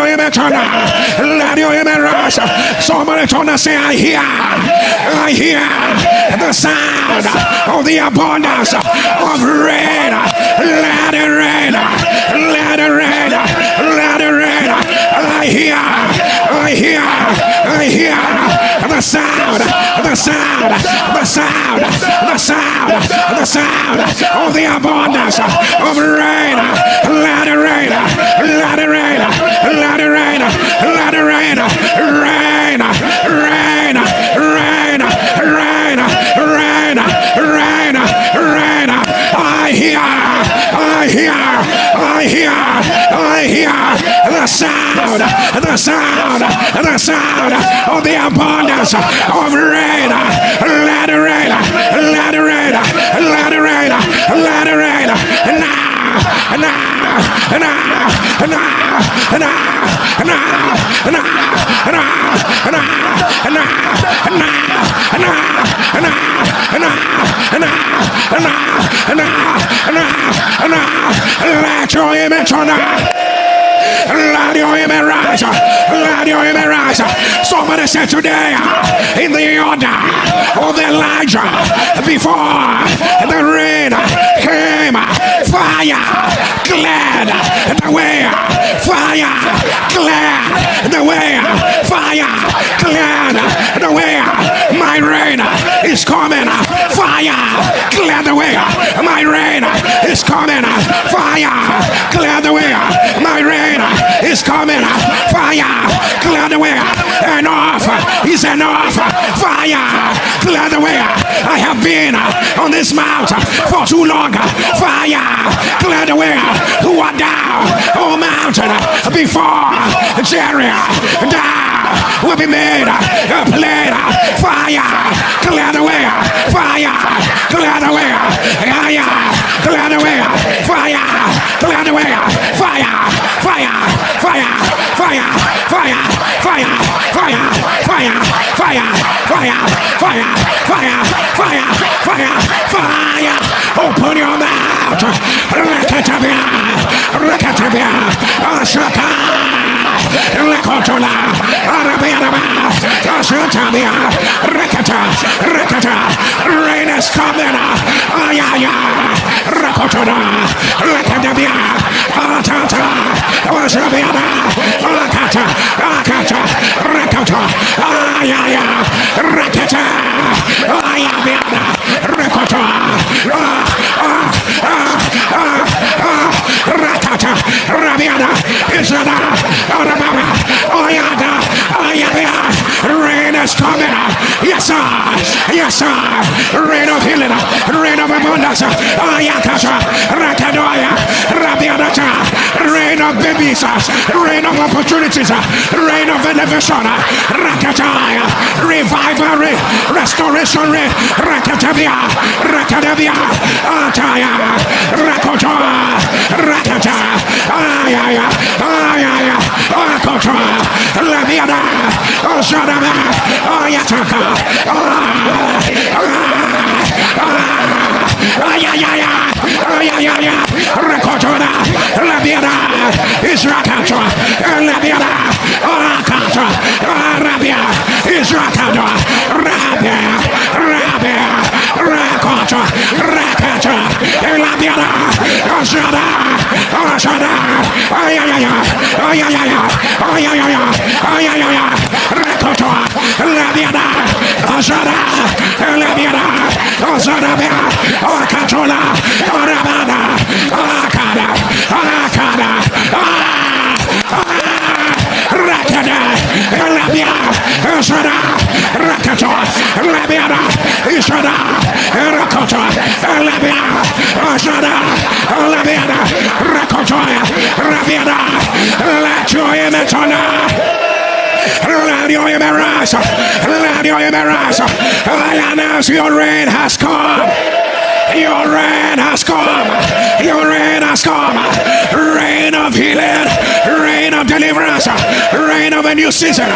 amen turn up. Let your amen rise. Somebody turn and say, I hear the sound of the abundance of rain. Let it rain. Let it rain. Let it rain. I hear the sound of the abundance of rain. Let it rain. Let it rain. Let it rain. Let it rain. Rain. Rain. Rain. Rain. Rain. Rain. Rain. I hear the sound of the abundance of rain. Let it rain. Let it rain. Let it rain. Let it rain. Let your image on that. Let your amen rise. Let your amen rise. Somebody said today, in the order of Elijah, before the rain came, fire cleared the way. Fire cleared the way. Fire cleared the way. My rain is coming. Fire clear the way. My rain is coming. Fire clear the way. My rain is coming. Fire clear the way. Enough is enough. Fire clear the way. I have been on this mountain for too long. Fire clear the way. Who are down, oh mountain, before Jerry down will be made a plain. Fire clear the way. Fire clear the way. Fire clear the way. Fire clear the way. Fire. Fire. Fire. Fire. Fire. Fire. Fire. Fire. Fire. Fire. Fire. Fire. Fire. Fire. Fire. Open your mouth. Rakatabia. Rakatabia. Ashaka. Rakotola. Arabianaba. Ashatabia. Rakata. Rakata. Rain is coming. Ayaya. Rakotola. Rakatabia. Atata. Ashabiana. Rakata. Rakata. Rakata. Ayaya. Rakata. Ayabiana. Rakota. Rakata. Rabiana. Isada. Arababa. Ayada. Ayabia. Rain is coming. Yes, sir. Yes, sir. Rain of healing. Rain of abundance. Ayakata. Rakadoya. Rabianata. Rain of babies. Rain of opportunities. Rain of elevation. Rakataya. Revival. Restoration. Rakatabia. Rakatabia. Ataya. Rakota. Rakata. Ayaya. Ayaya. Akota. Labiana. Oshadaba. Ayataka. Ayaya. Ayaya. Rakota. Labiana. Israkata. Labiana. Akata. Arabia. Israkata. Rabia. Rabia. Rakata. Rakata. Labiana. Oshada. Oshada. Ayaya. Ayaya. Ayaya. Ayaya. Rakota. Labiana. Oshada. Labiana. Oshada. Akatola. Arabana. Akada. Akada. Rakada. Labia. Oshada. Rakata. Labiana. Ishada. Rakota. Labia. Oshada. Labiana. Rakota. Labiana. Let your image on. Let your image rise. Let your image rise. I announce your rain has come. Your rain has come. Your rain has come. Rain of healing. Rain of deliverance. Rain of a new season.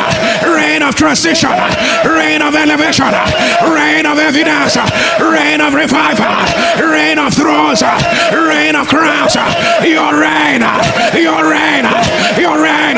Rain of transition. Rain of elevation. Rain of evidence. Rain of revival. Rain of thrones. Rain of crowns. Your rain. Your rain. Your rain.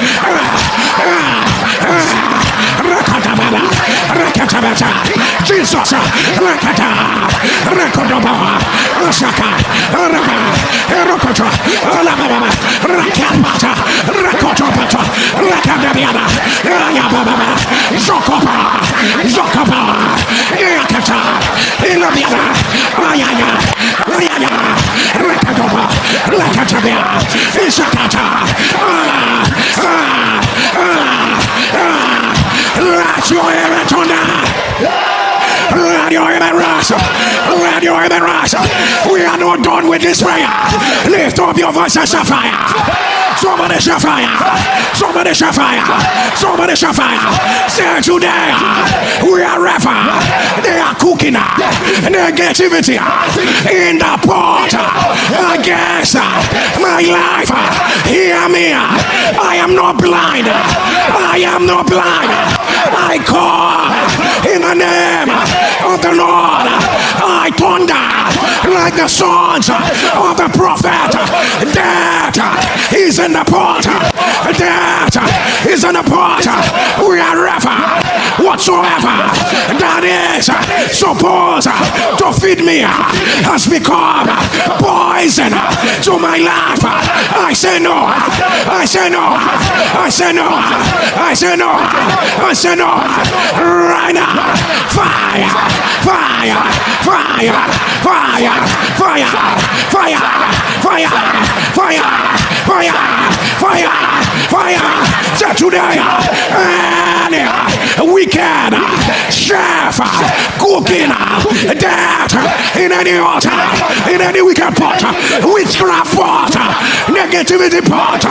Jesus, Rakata, Rakodoba, Osaka, Araba, Erokoto, Alabama, Rakapata, Rakotopata, Rakadabiana, Ayababa, Zokopa, Zokopa, Yakata, Ilabiana, Ayaya, Ayaya, Rakadoba, Rakatabia, Isakata, Radio Eretona. Radio Emerasa. Radio Emerasa. We are not done with this prayer. Lift up your voices of fire. Somebody shall fire. Somebody shall fire. Somebody shall fire. Say today, we are refer. They are cooking negativity in the pot against my life. Hear me. I am not blind. I am not blind. I call in the name of the Lord. I thunder like the sons of the prophet. That is in the pot. That is in the pot. We are refer whatsoever that is supposed to feed me has become poison to my life. I say no. I say no. I say no. I say no. I say no. Right now. Fire. Fire. Fire. Fire. Fire. Fire. Fire. Fire. Fire. Fire. Fire. Say today. Any wicked chef cooking that in any altar, in any wicked pot, witchcraft pot, negativity pot,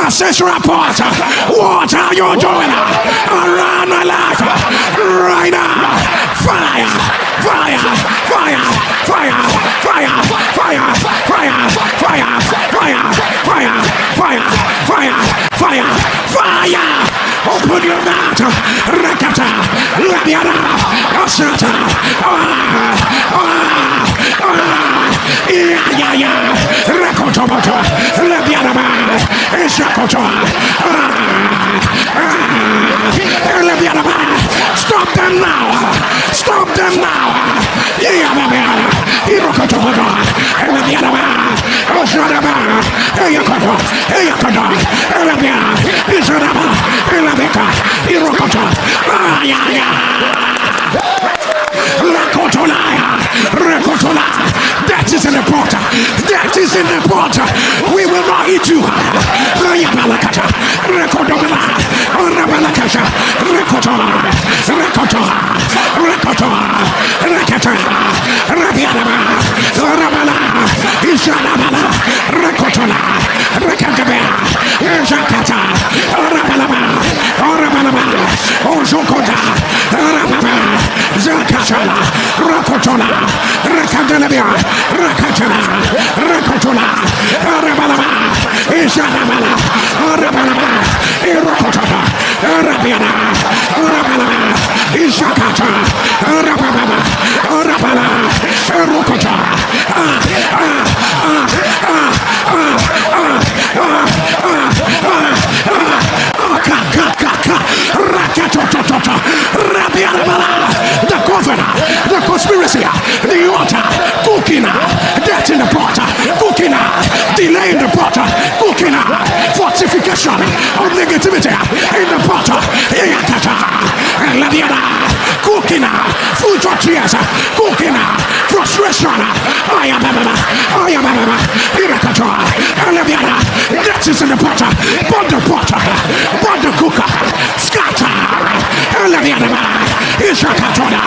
ancestral pot, what are you doing around my life right now? Fire, fire, fire, fire, fire, fire, fire, fire, fire, fire, fire, fire, fire, fire. Open your mouth, Rakata, Labiana, Asata, Rakotomoto, Labiana, Shakoto, Labiana. Stop them now! Stop them now! Irokotomoto, Labiana, Oshadaba, Eyakoto, Eyakoto, Labiana, Ishadaba, Elabeka, Irokoto, Rakotola, that is in the pot. That is in the pot. We will not eat you. Rayabalakata, Rakotola, Rabalakasha, Rakotola, Rakotola, Rakotola, Rakata, Rabiana, Rabala, Ishanabala, Rakotola, Rakatabe, Shakata, Rabalaba, Rabalaba, Ojokota, Rababa, Zakatala, Rakotola, Rakadelabia, Rakatala, Rakotola, Rabalaba, Ishanabala, Rabalaba, Irokotala, Rabiana, Rabalaba, Ishakata, Rababa, Rabala, Rokota, the governor, the conspiracy, the altar, cooking, death in the pot, cooking, delay in the pot, cooking, fortification of negativity in the pot, cooking, future tears, cooking, frustration, that is in the pot, burn the cooker, scatter, Ishakatona,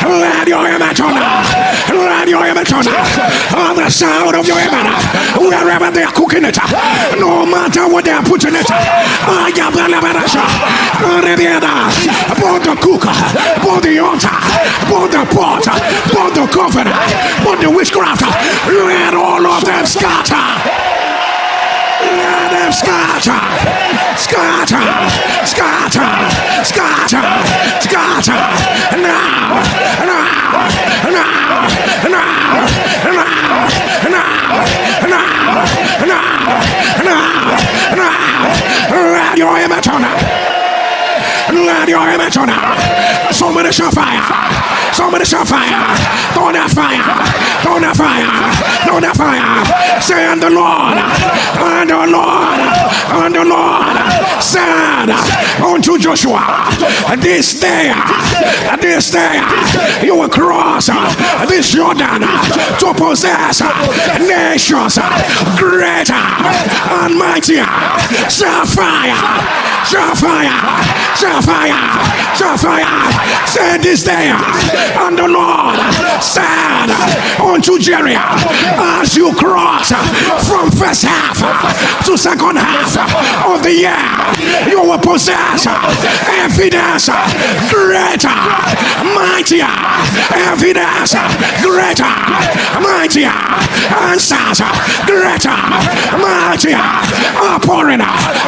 Let your image on. Let your image on. On the sound of your image. Wherever they are cooking it. No matter what they are putting it. Both the cooker, both the altar, both the pot, both the covenant, both the witchcraft. Let all of them scatter. Let them scatter, scatter, scatter, scatter, scatter. Now, now, now, now, now, now. Let your image on. Let your image on. Somebody shall fire. Somebody shall fire. Don't have fire. Don't have fire. Don't have fire. Say, and the Lord. And the Lord. And the Lord said unto Joshua, this day, you will cross this Jordan to possess nations greater and mightier. Sapphire. Said this day, and the Lord said unto Jerry, as you cross from first half to second half of the year, you will possess evidence greater, mightier, evidence greater, mightier, answers greater, mightier, outpouring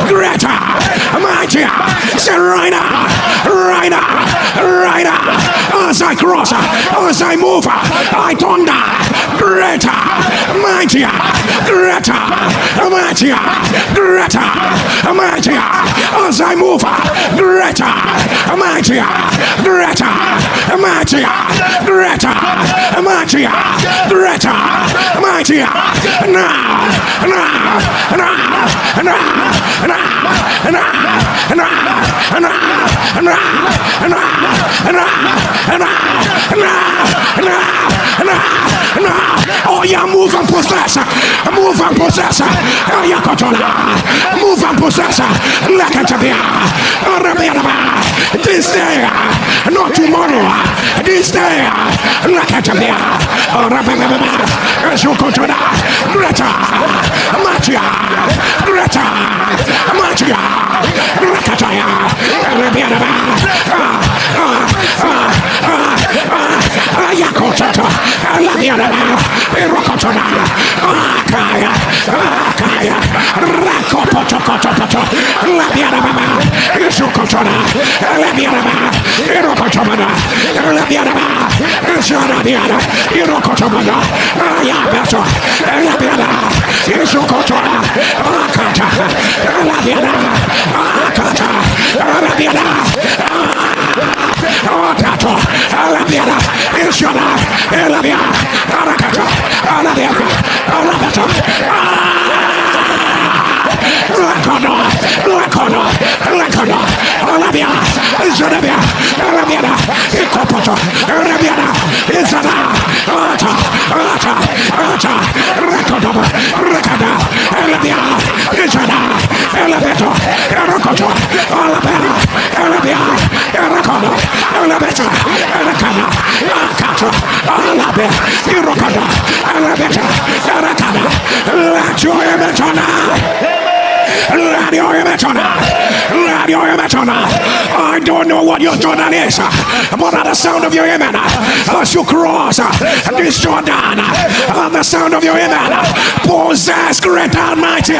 greater, mightier. Say right now, right now, right now. As I cross, as I move, I thunder greater, mightier, greater, mightier, greater, mightier. As I move, greater, mightier, greater, mightier, greater, mightier, greater, mightier. Now, now, now, now, now, now. Oh, yeah, move and possess. Move and possess. Move and possess. This day, not tomorrow. This day, greater, mightier, greater, mightier. Let your image on. Let your image on. Let your image on. I don't know what your Jordan is, but at the sound of your image, as you cross this Jordan, at the sound of your image, possess great and mighty.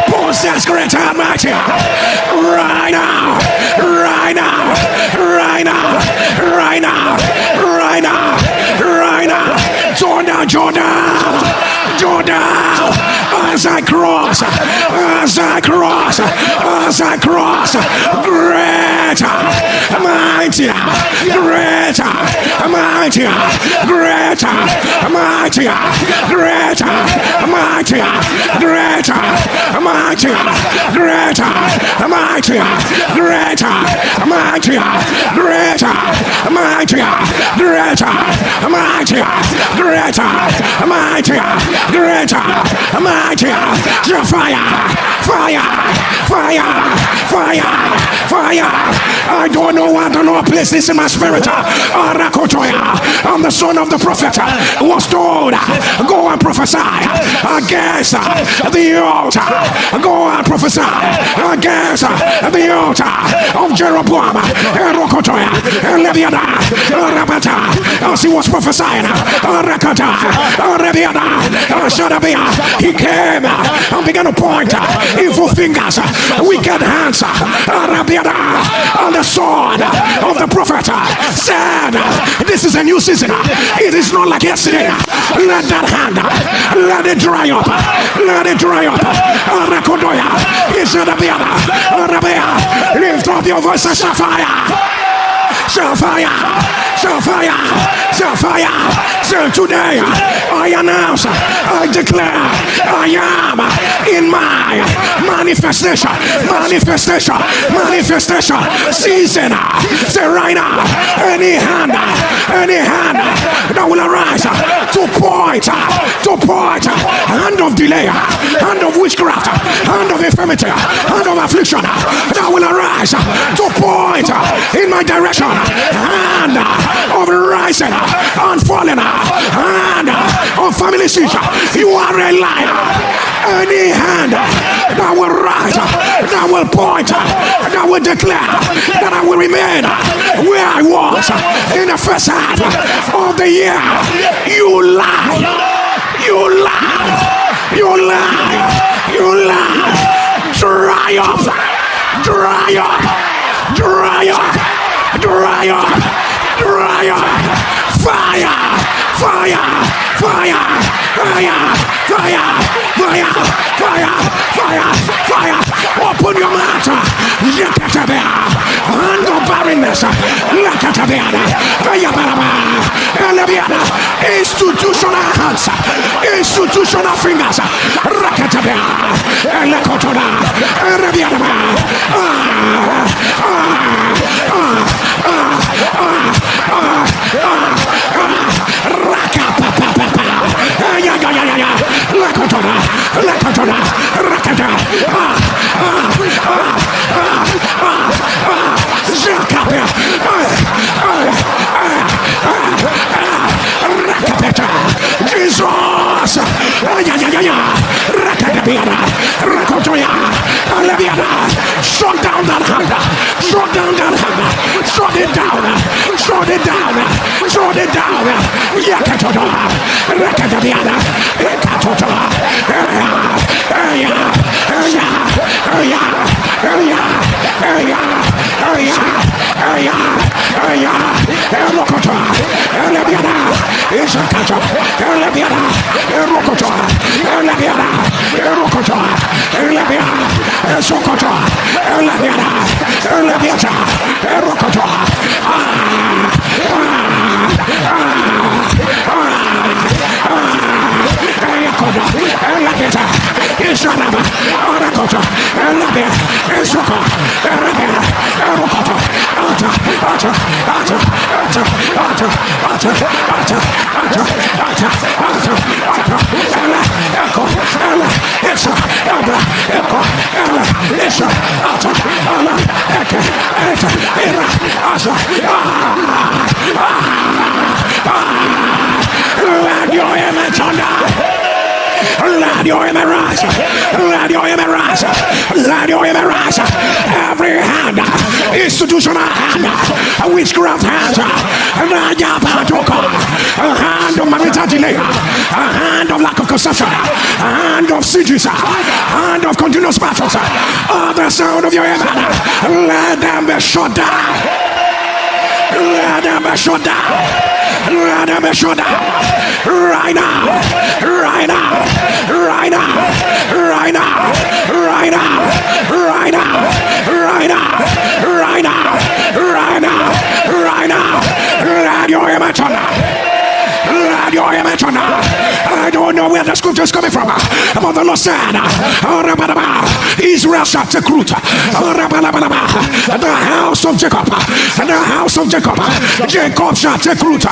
Possess great and mighty. Right now. Right now. Right now. Right now. Right now. Right now. Jordan, Jordan. Jordan. As I cross, as I cross, as I cross, greater, mightier, greater, mightier, greater, mightier, greater, mightier, greater, mightier, greater, mightier, greater, mightier, greater, mightier, greater, mightier, greater, mightier, greater, mightier, fire, fire, I don't know what the Lord placed this in my spirit. I'm the son of the prophet. Was told, go and prophesy against the altar. Go and prophesy against the altar of Jeroboam. As he was prophesying, he came and began to point evil fingers, wicked hands, and the sword of the prophet said, this is a new season. It is not like yesterday. Let that hand, let it dry up. Let it dry up. Lift up your voice and shout fire. Shout fire, shout fire, shout fire. So today I announce, I declare, I am in my manifestation season. Say right now, any hand that will arise to point, hand of delay, hand of witchcraft, hand of infirmity, hand of affliction, that will arise to point in my direction. Hand of rising and falling, hand of family seizure. You are a liar. Any hand that will rise, that will point, that will declare that I will remain where I was in the first half of the year, you lie, you lie, you lie, you lie. Dry up, dry up, dry up. Dry up, dry up, fire, fire, fire, fire, fire, fire, fire, fire, fire. Open your mouth. Hand of barrenness. Institutional hands, institutional fingers. Jesus! Shut down that hand! Shut down that hand! Shut it down! Shut it down! Shut it down! Let your image rise. Let your image rise. Let your image rise. Every hand, institutional hand, witchcraft hand, a hand of marital delay, a hand of lack of conception, a hand of sieges, a hand of continuous battles. The sound of your image, let them be shut down. Let them be shut down. Let them be shut down. Right now. Right now. Right now. Right now. Right now. Right now. Right now. Right now. Right now. Right now. Let your image on. Let your image on. I don't know where the scripture is coming from, but the Lord said, Israel shall take root. The house of Jacob, the house of Jacob, Jacob shall take root.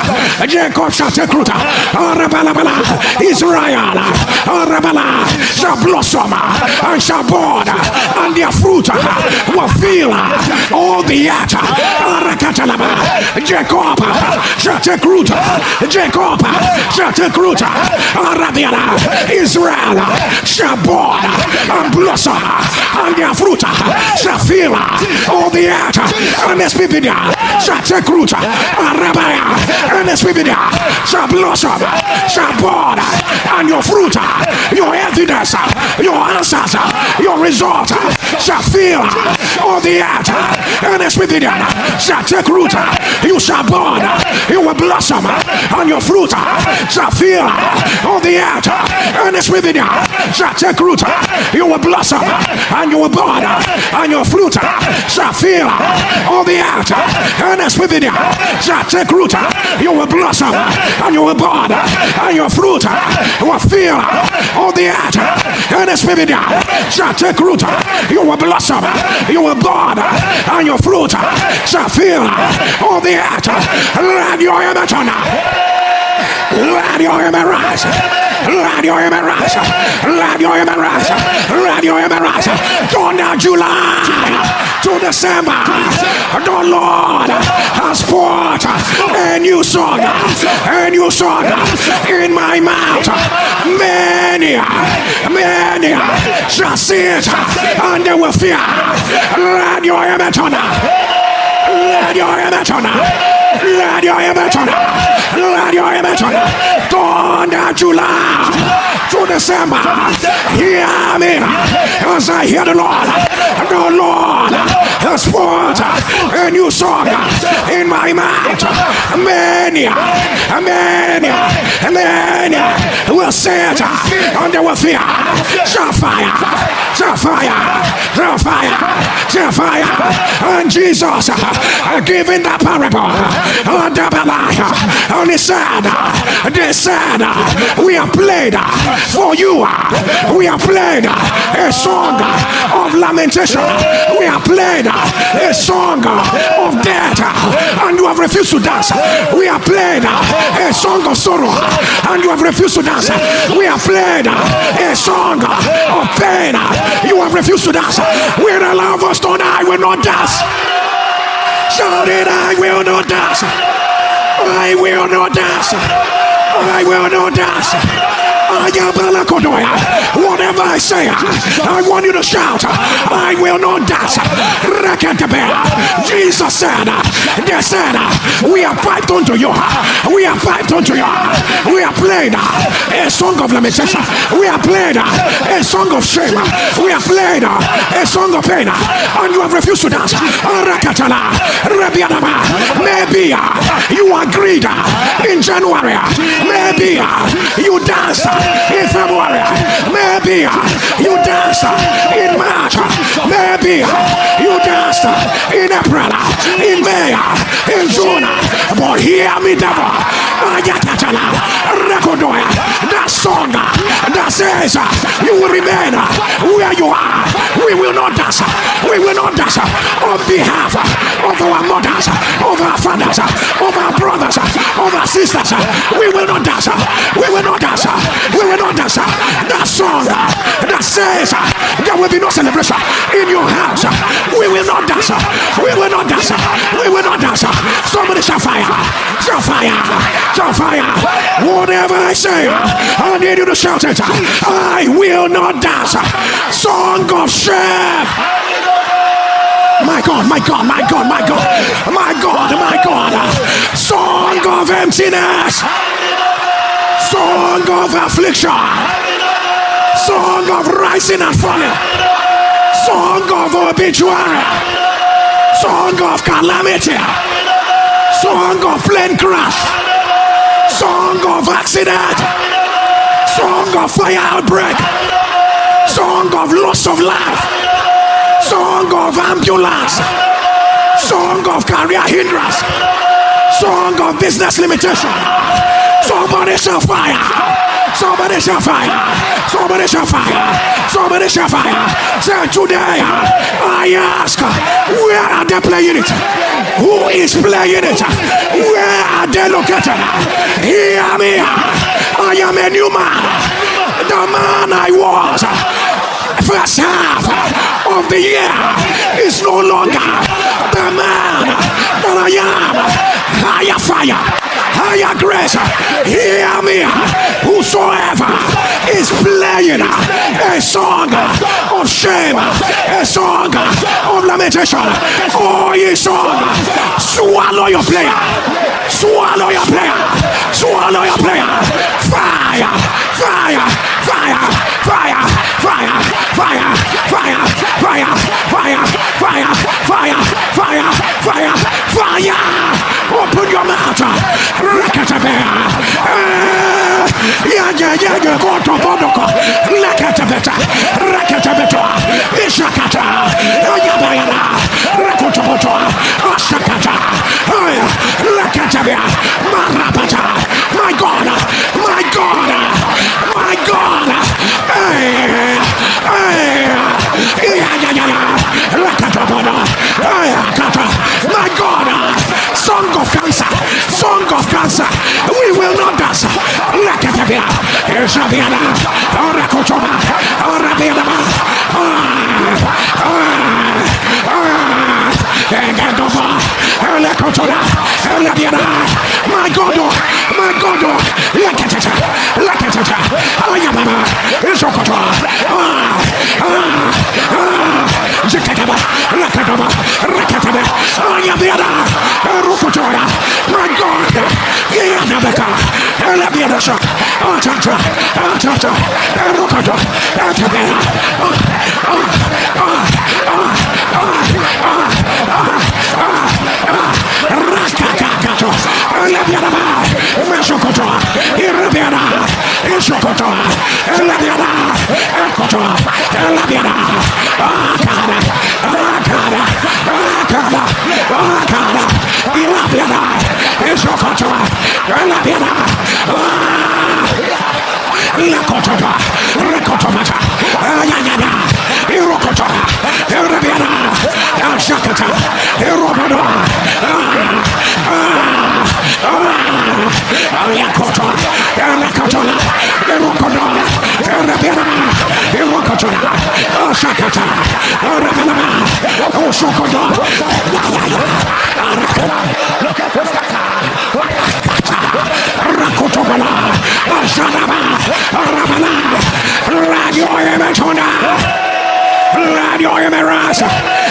Jacob shall take root. Israel shall blossom and shall bud and their fruit will fill all the earth. Jacob shall take root. Jacob shall take root. Israel shall bud and blossom, and their fruit shall fill all the earth. And Nsppd shall take root. And Nsppd shall blossom, shall bud, and your fruit, your evidence, your answers, your result shall fill all the earth. And Nsppd shall take root. You shall bud, you will blossom, and your fruit shall fill all the earth. And Nsppd shall take root. You will blossom, and you will bud, and your fruit shall fill all the earth. And Nsppd shall take root. You will blossom, and you will bud, and your fruit will fill all the earth. And Nsppd shall take root. You will blossom, you will bud, and your fruit shall fill all the earth. Let your image on. Let your image rise. Let your image rise. Let your image rise. Let your image rise. From July to December, the Lord has poured a new song in my mouth. Many shall see it, and they will fear. Let your image on. Let your image on. Let your image on. Let your image on. From July to December, hear me as I hear the Lord. The Lord has poured a new song in my mouth. Many will say it, and they will fear. Shall fire, shall fire, shall fire, shall fire. And Jesus giving the parable, and he said, they said, we have played for you. We have played a song of lamentation. We have played a song of death, and you have refused to dance. We have played a song of sorrow, and you have refused to dance. We have played a song of pain. You have refused to dance. We're allowed us tonight. I will not dance. Shout it, I will not dance. I will not dance. I will not dance. Whatever I say, I want you to shout, I will not dance. Jesus said, they said, we have piped unto you. We have piped unto you. We have played a song of lamentation. We have played a song of shame. We have played a song of pain, and you have refused to dance. Maybe you agreed in January. Maybe you danced in February. Maybe you danced in March. Maybe you danced in April, in May, in June. But hear me, devil. That song that says you will remain where you are. We will not dance. We will not dance on behalf of our mothers, of our fathers, of our brothers, of our sisters. We will not dance. We will not dance. We will not dance. That song that says there will be no celebration in your house. We will not dance. We will not dance. We will not dance. Somebody shall fire. Shall fire. Shall fire. Whatever I say, I need you to shout it. I will not dance. Song of shame. My God, my God, my God, my God, my God, my God. Song of emptiness. Song of affliction. Song of rising and falling. Song of obituary. Song of calamity. Song of plane crash. Song of accident. Song of fire outbreak. Song of loss of life. Song of ambulance. Song of career hindrance. Song of business limitation. Somebody shall fire. Somebody shall fire. Somebody shall fire. Somebody shall fire. Say today, I ask, where are they playing it? Who is playing it? Where are they located? Hear me. I am a new man. The man I was first half of of the year is no longer the man that I am. Higher fire, higher grace. Hear me. Whosoever is playing a song of shame, a song of lamentation, or a song, swallow your player. Swallow your player. Swallow your player. Fire, fire, fire, fire, fire, fire, fire, fire, fire, fire, fire, fire, fire, fire. Open your mouth. Yeah, go to Bodoko. Lakatabeta, Rakatabeta, Ishakata, Yabayana, Rakotoboto, Ashakata, Lakatabia, Marapata, my God, my God, my God, my God, song of cancer, song of cancer, we will not dance. Lakatabia, Shabiana, Rakotoma, Rabiana, my God, my God, Lakatata, Lakatata, Ayamama, Isokota, Zakataba, Lakataba, Rakataba, Ayabiana, Rukotora, my God, Yanabaka, Labiana, Atata, Atata, Rukoto, Atabella, Rakakato, Labiana, Mesokota, Irabiana, Isokota, Labiana, Ekoto, Labiana, Akada, Akada, Akada, Akada, Ilabiana, Isokota, Labiana, Lakotota, Rekotomata, Ayana, Irokota, Irabiana, Shakata, Irobado, Yakota, Yakotona, Irokona, Irabiana, Irokotona, Shakata, Irabana, Oshokoda, look at this Rakotobala, Shadaba, Rabana, Radio Emetona. Radio Emeras,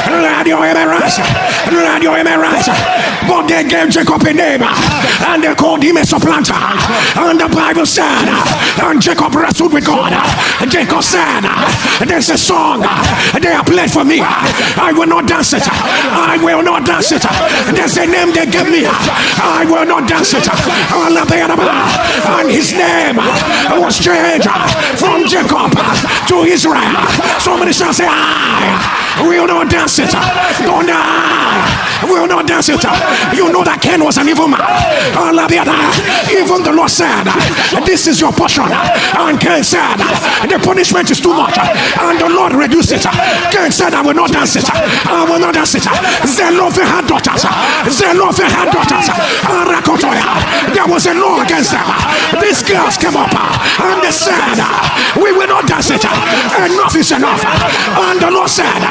Radio Emeras, Radio Emeras. But they gave Jacob a name and they called him a supplanter. And the Bible said, and Jacob wrestled with God. Jacob said, there's a song they have played for me. I will not dance it. I will not dance it. There's a name they gave me. I will not dance it. And his name was changed from Jacob to Israel. Somebody shall say, I will not dance it. Don't I will not dance it. You know that Cain was an evil man. Even the Lord said, this is your portion. And Cain said, the punishment is too much. And the Lord reduced it. Cain said, I will not dance it. I will not dance it. Zelophehad had daughters. Zelophehad had daughters. There was a law against them. These girls came up and they said, we will not dance it. Enough is enough. And the Lord said,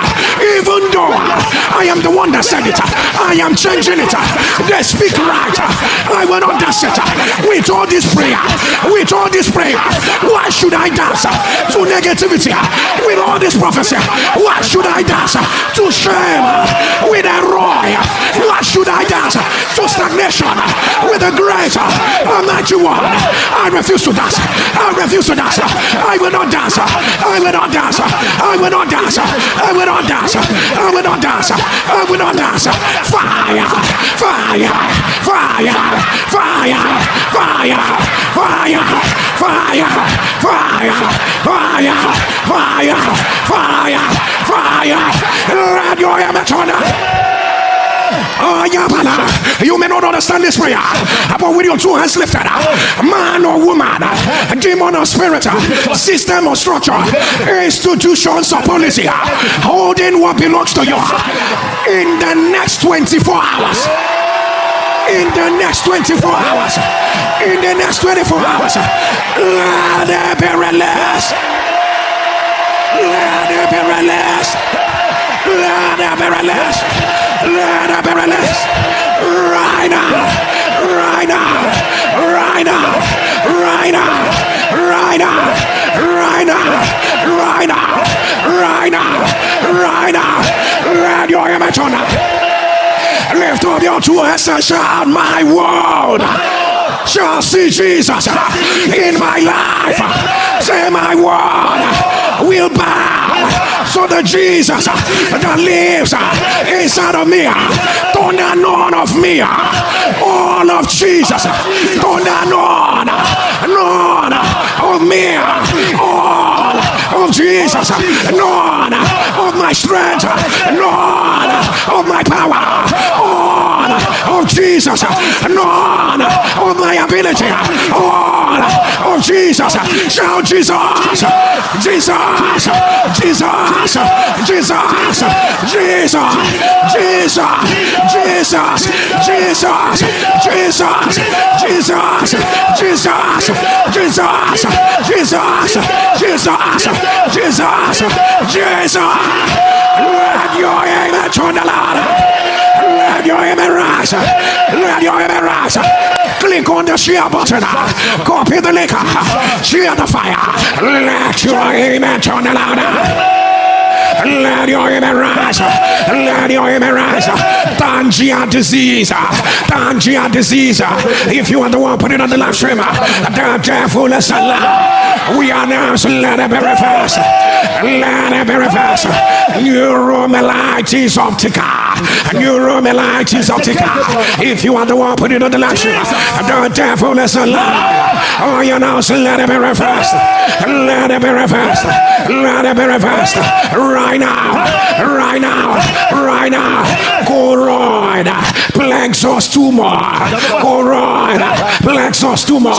even though I am the one that said it, I am changing it. They speak right. I will not dance it. With all this prayer, with all this prayer, why should I dance to negativity? With all this prophecy, why should I dance to shame? With a roy, why should I dance to stagnation? With a great mighty one, I refuse to dance. I refuse to dance. I will not dance. I will not dance. I will not dance. I will not dance. I will not dance. I will not dance. Fire, fire, fire, fire, fire, fire, fire, fire, fire, fire, fire, fire. Radio Amatona. Oh, yeah, you may not understand this prayer, but with your two hands lifted, man or woman, demon or spirit, system or structure, institutions or policy, holding what belongs to you in the next 24 hours. In the next 24 hours. In the next 24 hours. Let it be released. Let it be released. Let it be released. Let it be released. Right now. Right now. Right now. Right now. Right now. Right now. Right now. Right now. Right now. Let your image on that. Lift up your two hands and shout, my world shall see Jesus in my life. Say, my world will bow so the Jesus that lives inside of me. Don't none of me. All of Jesus. Don't none of me. All of Jesus. None of my strength. None of my power. All of Jesus. None of my ability. All of Jesus. Shout Jesus. Jesus. Jesus. Jesus. Jesus. Jesus. Jesus. Jesus. Jesus. Jesus. Jesus. Jesus. Jesus. Jesus. Jesus. Jesus. Let your amen turn the ladder. Let your amen rise. Let your amen rise. Click on the share button. Copy the link. Share the fire. Let your amen turn the ladder. Let your amen rise. Let your amen rise. Tangia disease. Tangia disease. If you are the one, put it on the live stream. The devil is alive. We announce, let it be reversed. Let it be reversed. Neuromelitis optica. Neuromelitis optica. If you are the one, put it on the live stream. The devil is alive. Oh, you announce, let it be reversed. Let it be reversed. Let it be reversed. Right now, right now, right now. Choroid, plexus tumor. Choroid, plexus tumor.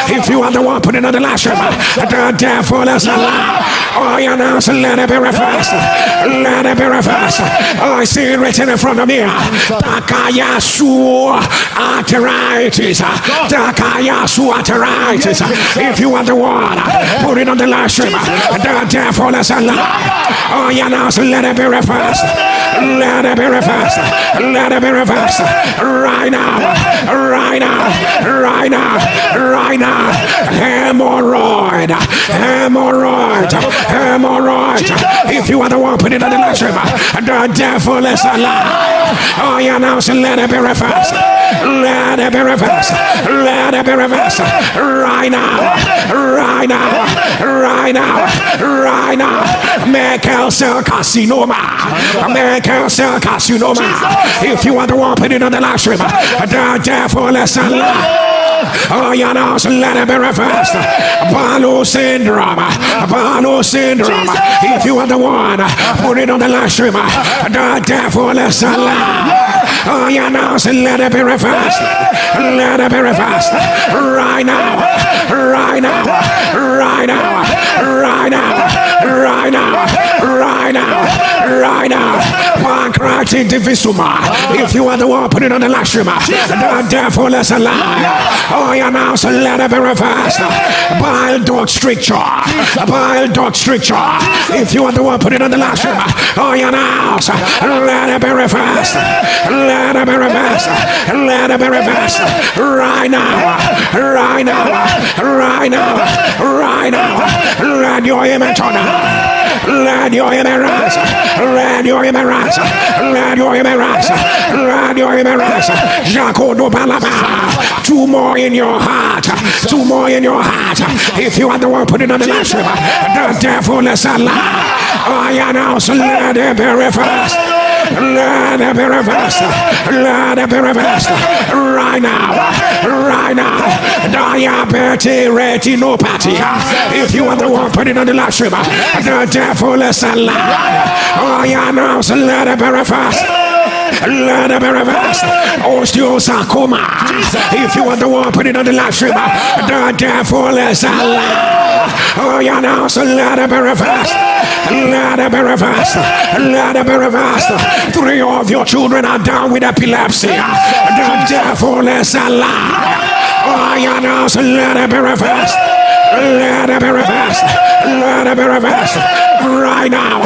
If you are the one, put it on the last stream. The devil is alive. Oh, you know, so let it be reversed. Let it be reversed. Oh, I see it written in front of me. Takayasu arteritis. Takayasu arteritis. If you are the one, put it on the last stream. The devil is alive. Oh, you know, so let it be reversed. Let it be reversed. Let it be reversed. Right now. Right now. Right now. Right now. Hemorrhoid. Hemorrhoid. Hemorrhoid. If you are the one, put it on the last stream. The devil is alive. Oh, you know, so let it be reversed. Let it be reversed. Let it be reversed. Right now. Right now. Right now. Right now. Merkel cell carcinoma. Merkel cell carcinoma. If you are the one, put it on the live stream. The devil is alive. Oh, you know, so let it be reversed. Balo syndrome. Balo syndrome. If you are the one, put it on the live stream. The devil is alive. Oh, you know, so let it be reversed. Let it be reversed. Right now. Right now. Right now. Right now. Right now. Right now. Right now. Pancreatic divisuma. If you are the one, put it on the live stream. The devil is alive. Oh, you know, so let it be reversed. Bile duct stricture. Bile duct stricture. If you are the one, put it on the live stream. Oh, you know, so let it be reversed. Let it be reversed. Let it be reversed. Right now. Right now. Right now. Right now. Let your image on. Let your image rise. Let your image rise. Let your image rise. Let your image rise. Jacodo Balaba. Two more in your heart. Two more in your heart. If you are the one, put it on the last stream. The devil is alive. I announce, let it be reversed. Let it be reversed. Let it be reversed. Right now. Right now. Diabetes retinopathy. If you are the one, put it on the live stream. The devil is alive. I announce, let it be reversed. Let it be reversed. Osteosarcoma. If you are the one, put it on the live stream. The devil is alive. Oh, you know, so let it be reversed. Let it be reversed. Let it be reversed. 3 of your children are down with epilepsy. The devil is alive. Oh, you know, so let it be reversed. Let it be reversed. Let it be reversed. Right now.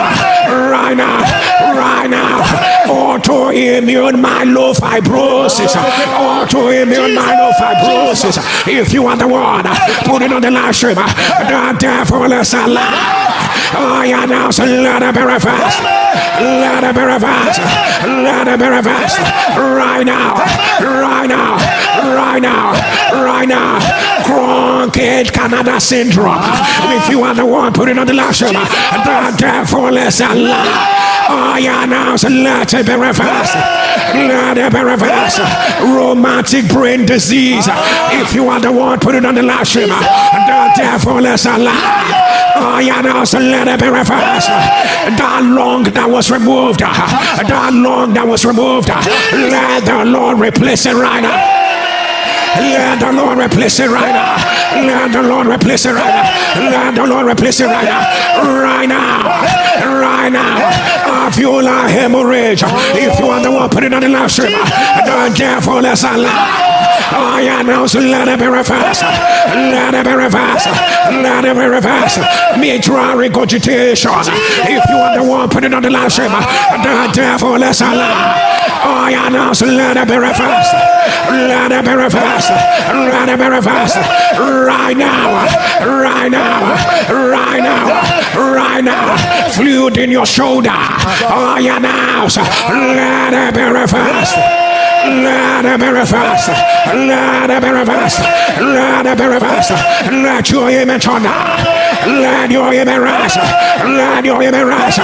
Right now. Right now. Autoimmune myelofibrosis. Autoimmune myelofibrosis. If you are the one, put it on the live stream. The devil is alive. I announce, let it be reversed. Let it be reversed. Let it be reversed. Right now. Right now. Right now. Right now. Chronic Canada syndrome. If you are the one, put it on the live stream. The devil is alive. I announce, let it be reversed. Let it be reversed. Rheumatic brain disease. If you are the one, put it on the live stream. The devil is alive. I announce, let it be reversed. That lung that was removed. That lung that was removed. Let the Lord replace it right now. Let the Lord replace it right now. Let the Lord replace it right now. Let the Lord replace it right now. Right now. Right now. Alveolar hemorrhage. If you are the one, put it on the live stream. The devil is alive. I announce, let it be reversed. Let it be reversed. Let it be reversed. Mitral regurgitation. If you are the one, put it on the live stream. The devil is alive. I announce, let it be reversed. Let it be reversed. Let it be reversed. Right now. Right now. Right now. Right now. Fluid in your shoulder. I announce, let it be reversed. Let it be reversed. Let it be reversed. Let it be reversed. Let your image on. Let your image rise. Let your image rise.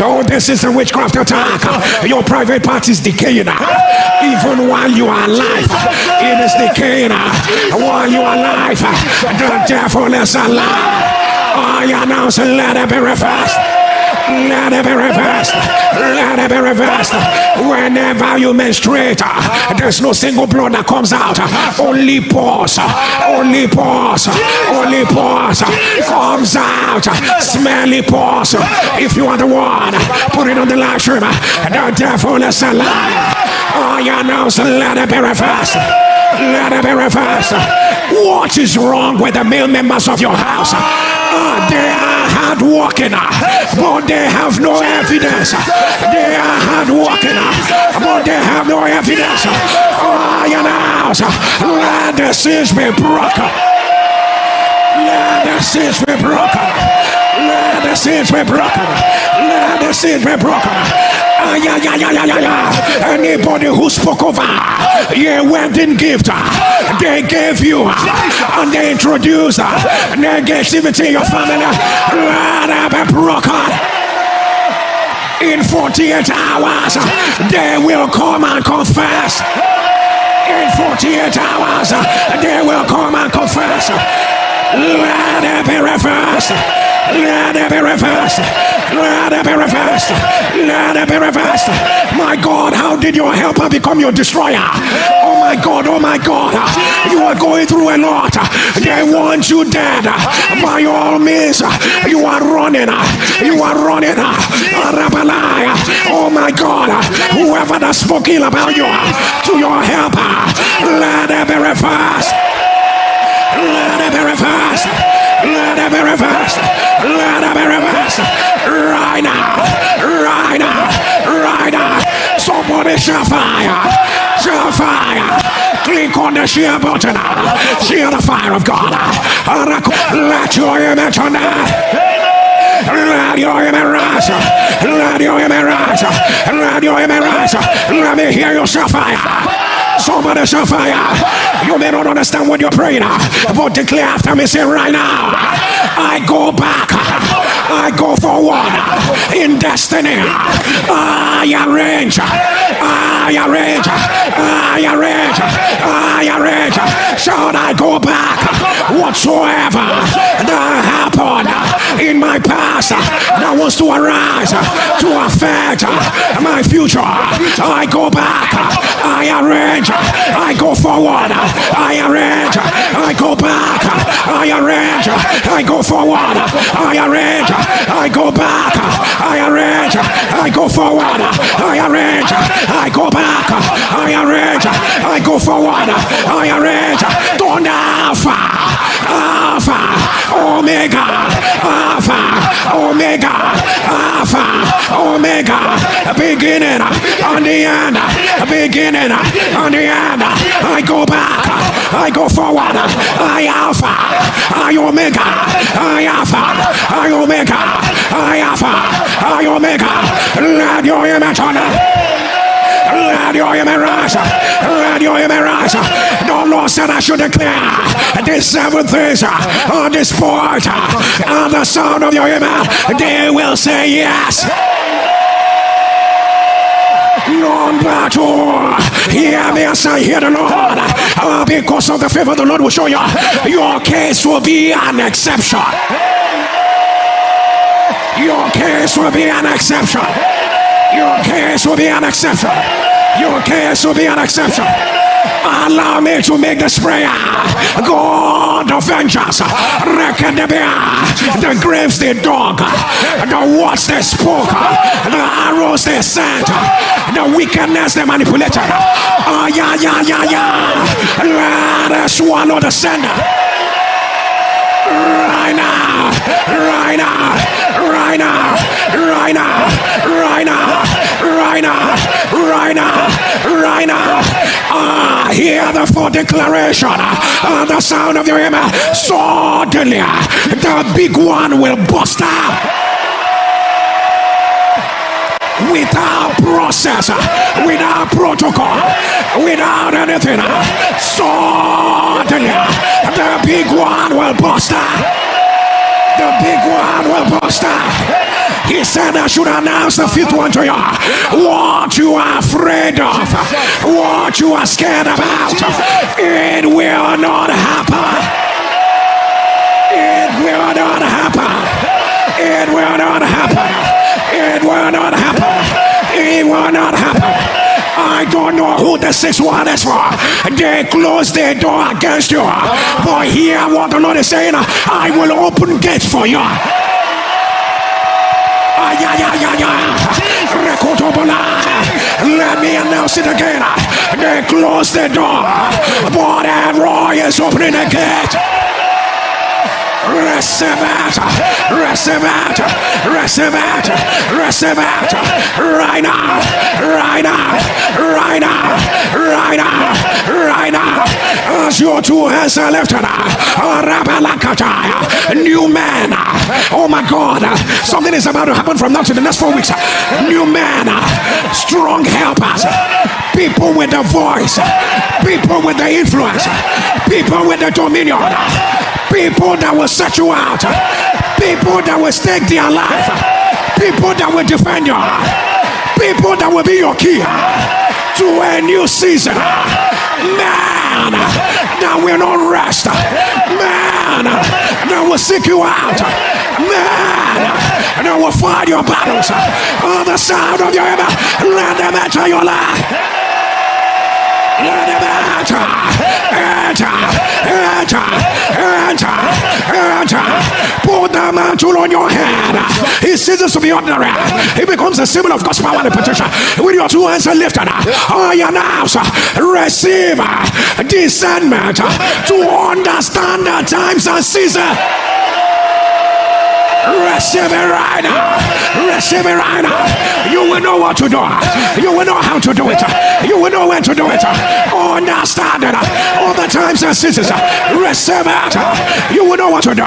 Oh, this is a witchcraft attack. Your private part is decaying. Even while you are alive, it is decaying. While you are alive, the devil is alive. I announce, let it be reversed. Let it be reversed. Let it be reversed. Whenever you menstruate, there's no single blood that comes out. Only pause. Only pause. Only pause. Comes out. Smelly pause. If you are the one, put it on the live stream. The devil is alive. I announce, let it be reversed. Let it be reversed. What is wrong with the male members of your house? They are hard working, but they have no evidence. They are hard working, but they have no evidence. I announce, let the seas be broken. Let the seas be broken. Let the seas be broken. Let the seas be broken. Anybody who spoke over your wedding gift, they gave you and they introduced negativity in your family. Let it be broken. In 48 hours, they will come and confess. In 48 hours, they will come and confess. Let it be reversed. Let it be reversed. Let it be reversed. Let it be reversed. My God, how did your helper become your destroyer? Oh my God, oh my God. You are going through a lot. They want you dead. By all means, you are running. You are running. Oh my God, whoever that spoke ill about you to your helper, let it be reversed. Let it be reversed. Let it be reversed. Let it be reversed. Right now. Right now. Right now. Somebody shall fire. Shall fire. Click on the share button. Share the fire of God. Let your image on that. Let your image rise. Let your image rise. Let your image rise. Let me hear you shall fire. Somebody shall fire. You may not understand what you're praying, but declare after me, say right now, I go back. I go forward in destiny. I arrange. I arrange. I arrange. I arrange. Shall I go back? Whatsoever that happened in my past that wants to arise to affect my future, I go back. I arrange. I go forward. I arrange. I go back. I arrange. I go forward. I arrange. I go back. I arrange, I go forward, I arrange, I go back, I arrange, I go forward, I arrange, turn Alpha, Alpha, Omega, Alpha, Omega, Alpha, Omega, beginning and the end, beginning and the end. I go back, I go forward, I Alpha, I Omega, I Alpha, I Omega, I Alpha, I Omega. Let your image on it. Let your image rise. Let your image rise. The Lord said I should declare these 7 things on this point. At the sound of your image, they will say yes. Number 2, hear me as I hear the Lord. Because of the favor the Lord will show you, your case will be an exception. Your case will be an exception. Your case will be an exception. Your case will be an exception. Allow me to make this prayer. God of vengeance, reckon the bear, the graves they dug, the words they spoke, the arrows they sent, the wickedness they manipulated. Let us swallow the sender. Right now, right now, right now, right now, right now, right now, right now, right now. Hear the full declaration. The sound of your amen. Suddenly, the big one will bust out. Without process, without protocol, without anything, suddenly the big one will bust out. The big one will bust out. He said I should announce the 5th one to you. What you are afraid of, what you are scared about, it will not happen. It will not happen. It will not happen. It will not happen. It will not happen. I don't know who the 6th one is for. They close their door against you. But hear what the Lord is saying. I will open gates for you. Let me announce it again. They close the door, but Roy is opening the gate. Receive it, receive it, receive it, receive it, right now, right now, right now, right now, right now. As your 2 hands are lifted, new man. Oh my God, something is about to happen from now to the next 4 weeks. New man, strong helpers, people with the voice, people with the influence, people with the dominion. People that will set you out. People that will stake their life. People that will defend you. People that will be your key to a new season. Man that will not rest. Man that will seek you out. Man that will fight your battles. On the sound of your ever, let them enter your life. Let them enter, enter, enter, enter, enter. Put the mantle on your head. He ceases to be ordinary. He becomes a symbol of God's power and protection. With your 2 hands lifted, I announce, receive discernment to understand the times and seasons. Receive it right now. Receive it right now. You will know what to do. You will know how to do it. You will know when to do it. Understand it. All the times and seasons. Receive it. You will know what to do.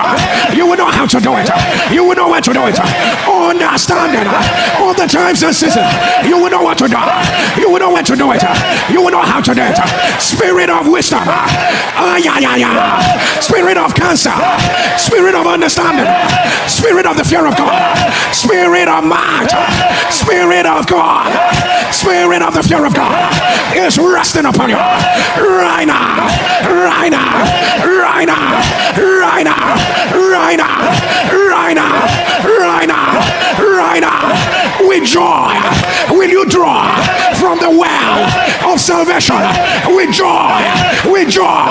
You will know how to do it. You will know when to do it. Understand it. All the times and seasons. You will know what to do. You will know when to do it. You will know how to do it. Spirit of wisdom. Spirit of cancer. Spirit of understanding. Spirit of the fear of God, Spirit of might, Spirit of God, Spirit of the fear of God is resting upon you right now, right now, right now, right now, right now, right now, right now, right now. With joy, will you draw from from the well of salvation with joy, with joy,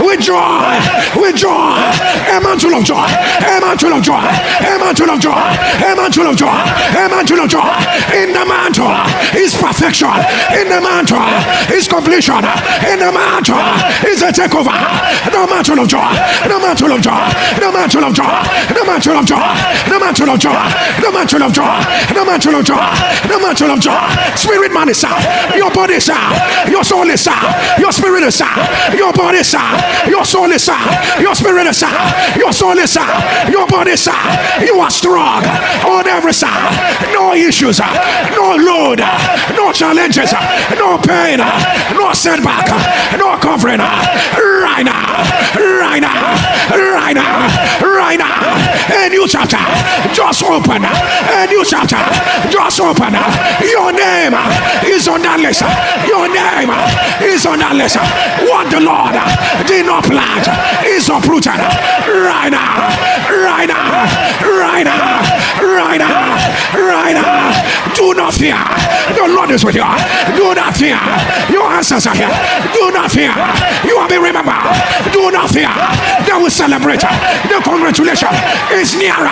with joy, with joy. A mantle of joy, a mantle of joy, a mantle of joy, a mantle of joy, a mantle of joy. In the mantle is perfection. In the mantle is completion. In the mantle is a takeover. The mantle of joy, the mantle of joy, the mantle of joy, the mantle of joy, the mantle of joy, the mantle of joy, the mantle of joy, the mantle of joy. Spirit man is out, your body is out, your soul is out, your spirit is out, your body is out, your soul is out, your spirit is out, your soul is out, your body is out. You are strong on every side. No issues, no load, no challenges, no pain, no setback, no covering. Right now, right now, right now, right now. A new chapter just open. A new chapter just open. Your name is on that list. Your name is on that list. What the Lord did not plant is uprooted. Right now, right now, right now, right now, right now. Do not fear. The Lord is with you. Do not fear. Your answers are here. Do not fear. You have been remembered. Do not fear. They will celebrate. The congratulation is nearer.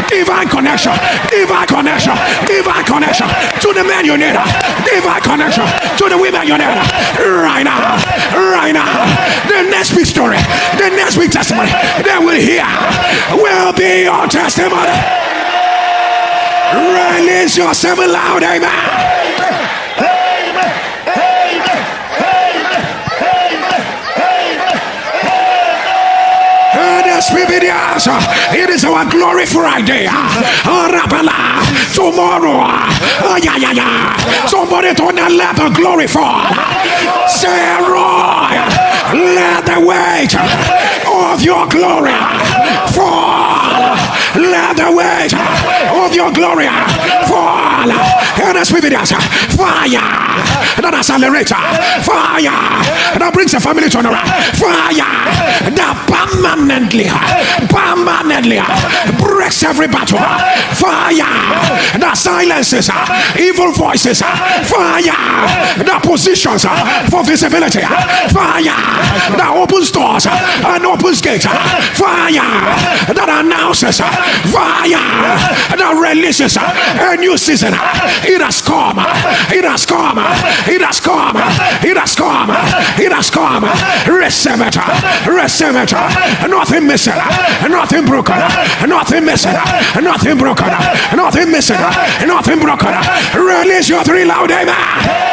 Divine connection. Divine connection. Divine connection to the men you need. Divine connection to the women you need. Right now. Right now. The next big story. The next big testimony they will hear will be your testimony. Release yourself loud, amen. It is our glory Friday. Tomorrow, somebody to let the glory fall. Say, Roy, let the weight of your glory fall. Let the weight of your glory fall. And as we did fire that accelerator, fire that brings the family to around, fire that permanently breaks every battle, fire that silences evil voices, fire that positions for visibility, fire that opens doors and opens gates, fire that announces, fire that releases a new season. It has come, it has come, it has come, it has come, it has come. Receive it, receive it. Nothing missing, nothing broken, nothing missing, nothing broken, nothing missing, nothing broken. Release your three loud amen.